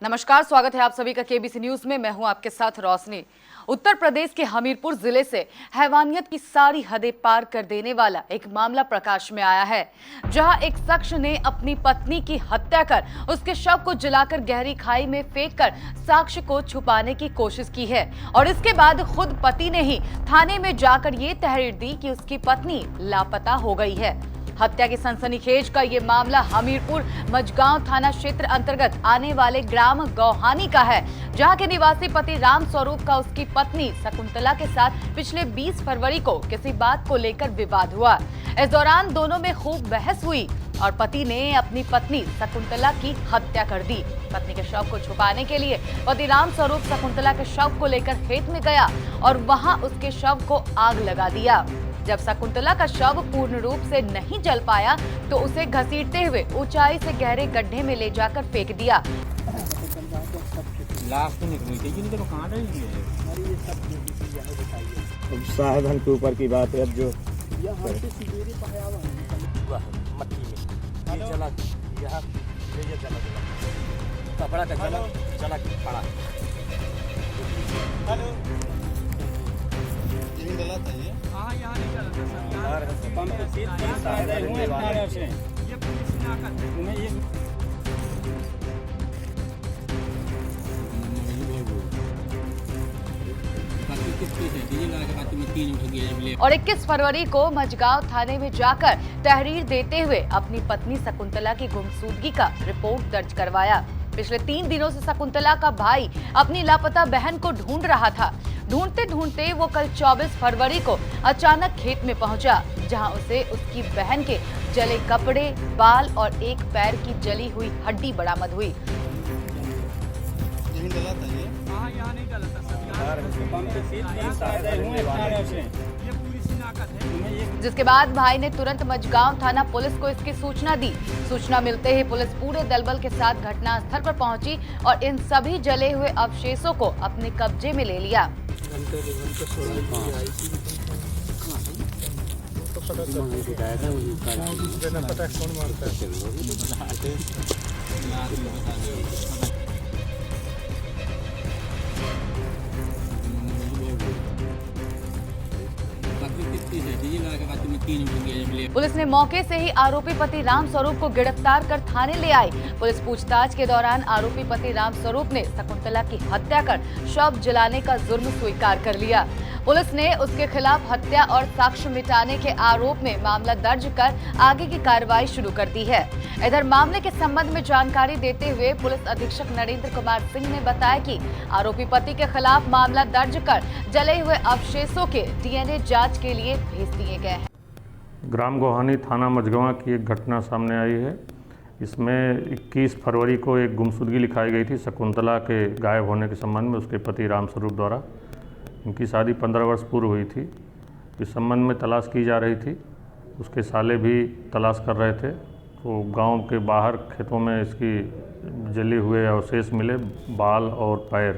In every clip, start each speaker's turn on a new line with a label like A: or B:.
A: नमस्कार, स्वागत है आप सभी का केबीसी न्यूज में। मैं हूं आपके साथ रोशनी। उत्तर प्रदेश के हमीरपुर जिले से हैवानियत की सारी हदें पार कर देने वाला एक मामला प्रकाश में आया है, जहां एक शख्स ने अपनी पत्नी की हत्या कर उसके शव को जलाकर गहरी खाई में फेंककर साक्ष्य को छुपाने की कोशिश की है और इसके बाद खुद पति ने ही थाने में जाकर ये तहरीर दी कि उसकी पत्नी लापता हो गई है। हत्या की सनसनीखेज का ये मामला हमीरपुर मझगांव थाना क्षेत्र अंतर्गत आने वाले ग्राम गौहानी का है, जहां के निवासी पति राम स्वरूप का उसकी पत्नी शकुंतला के साथ पिछले 20 फरवरी को किसी बात को लेकर विवाद हुआ। इस दौरान दोनों में खूब बहस हुई और पति ने अपनी पत्नी शकुंतला की हत्या कर दी। पत्नी के शव को छुपाने के लिए पति राम स्वरूप शकुंतला के शव को लेकर खेत में गया और वहां उसके शव को आग लगा दिया। जब शकुंतला का शव पूर्ण रूप से नहीं जल पाया तो उसे घसीटते हुए ऊंचाई से गहरे गड्ढे में ले जाकर फेंक दिया।
B: साधन के ऊपर की बात है। अब जो
C: कपड़ा का चला पड़ा गलत है ये। हाँ, यहाँ नहीं गलत है सर। ये पुलिस नाकत है।
A: और 21 फरवरी को मझगांव थाने में जाकर तहरीर देते हुए अपनी पत्नी शकुंतला की गुमशुदगी का रिपोर्ट दर्ज करवाया। पिछले 3 दिनों से शकुंतला का भाई अपनी लापता बहन को ढूंढ रहा था। ढूंढते ढूंढते वो कल 24 फरवरी को अचानक खेत में पहुंचा, जहां उसे उसकी बहन के जले कपड़े, बाल और एक पैर की जली हुई हड्डी बरामद हुई।
C: गलत है ये। हाँ, यहाँ नहीं गलत है सर।
A: जिसके बाद भाई ने तुरंत मझगांव थाना पुलिस को इसकी सूचना दी। सूचना मिलते ही पुलिस पूरे दलबल के साथ घटनास्थल पर पहुंची और इन सभी जले हुए अवशेषों को अपने कब्जे में ले लिया। पुलिस ने मौके से ही आरोपी पति राम स्वरूप को गिरफ्तार कर थाने ले आई। पुलिस पूछताछ के दौरान आरोपी पति राम स्वरूप ने शकुंतला की हत्या कर शव जलाने का जुर्म स्वीकार कर लिया। पुलिस ने उसके खिलाफ हत्या और साक्ष्य मिटाने के आरोप में मामला दर्ज कर आगे की कार्रवाई शुरू कर दी है। इधर मामले के संबंध में जानकारी देते हुए पुलिस अधीक्षक नरेंद्र कुमार सिंह ने बताया कि आरोपी पति के खिलाफ मामला दर्ज कर जले हुए अवशेषों के डीएनए जांच के लिए भेज दिए गए हैं।
D: ग्राम गोहानी थाना मझगांव की एक घटना सामने आई है। इसमें 21 फरवरी को एक गुमशुदगी लिखाई गई थी शकुंतला के गायब होने के संबंध में उसके पति राम स्वरूप द्वारा। इनकी शादी 15 वर्ष पूर्व हुई थी। इस संबंध में तलाश की जा रही थी। उसके साले भी तलाश कर रहे थे, तो गांव के बाहर खेतों में इसकी जले हुए अवशेष मिले, बाल और पैर।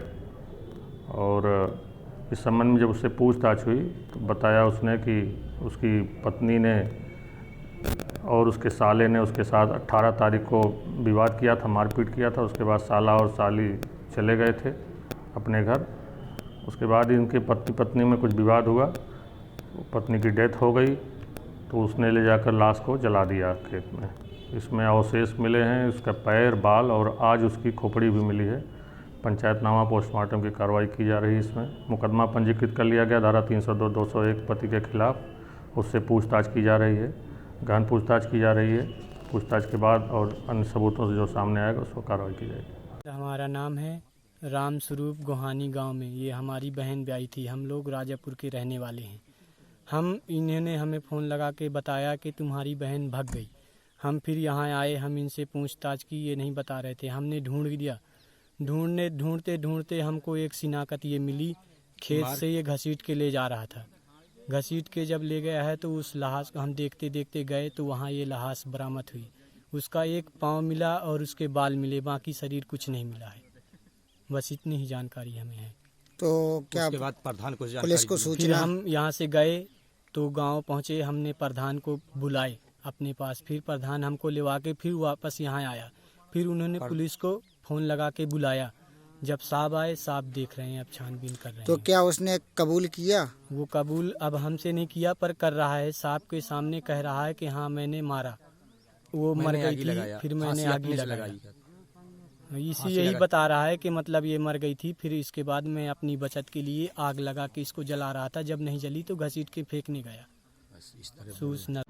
D: और इस संबंध में जब उससे पूछताछ हुई तो बताया उसने कि उसकी पत्नी ने और उसके साले ने उसके साथ 18 तारीख को विवाद किया था, मारपीट किया था। उसके बाद साला और साली चले गए थे अपने घर। उसके बाद इनके पति पत्नी में कुछ विवाद हुआ, पत्नी की डेथ हो गई तो उसने ले जाकर लाश को जला दिया खेत में। इसमें अवशेष मिले हैं, उसका पैर, बाल और आज उसकी खोपड़ी भी मिली है। पंचायतनामा पोस्टमार्टम की कार्रवाई की जा रही है। इसमें मुकदमा पंजीकृत कर लिया गया धारा 302, 201 पति के खिलाफ। उससे पूछताछ की जा रही है, गहन पूछताछ की जा रही है। पूछताछ के बाद और अन्य सबूतों से जो सामने आएगा उसको कार्रवाई की जाएगी।
E: हमारा नाम है राम स्वरूप, गोहानी गांव में। ये हमारी बहन ब्याही थी। हम लोग राजापुर के रहने वाले हैं। इन्होंने हमें फ़ोन लगा के बताया कि तुम्हारी बहन भाग गई। हम फिर यहाँ आए, हम इनसे पूछताछ की, ये नहीं बता रहे थे। हमने ढूंढ दिया, ढूंढते ढूंढते हमको एक शिनाख्त ये मिली। खेत से ये घसीट के ले जा रहा था। घसीट के जब ले गया है तो उस लाश को हम देखते देखते गए तो वहाँ ये लाश बरामद हुई। उसका एक पाँव मिला और उसके बाल मिले, बाकी शरीर कुछ नहीं मिला है। बस इतनी ही जानकारी हमें है।
B: तो क्या
C: उसके बाद प्रधान को
B: पुलिस को
E: फिर
B: सूचना?
E: हम यहाँ से गए तो गांव पहुँचे, हमने प्रधान को बुलाए अपने पास। फिर प्रधान हमको लेवा के फिर वापस यहाँ आया। फिर उन्होंने पुलिस को फ़ोन लगा के बुलाया। जब साहब आए, साहब देख रहे हैं, अब छानबीन कर रहे
B: तो
E: हैं।
B: क्या उसने कबूल किया?
E: वो कबूल अब हमसे नहीं किया पर कर रहा है, साहब के सामने कह रहा है कि हाँ मैंने मारा, वो मर गई थी, फिर मैंने आगे लगाई। इसी यही बता रहा है कि मतलब ये मर गई थी, फिर इसके बाद मैं अपनी बचत के लिए आग लगा के इसको जला रहा था। जब नहीं जली तो घसीट के फेंकने गया। सूचना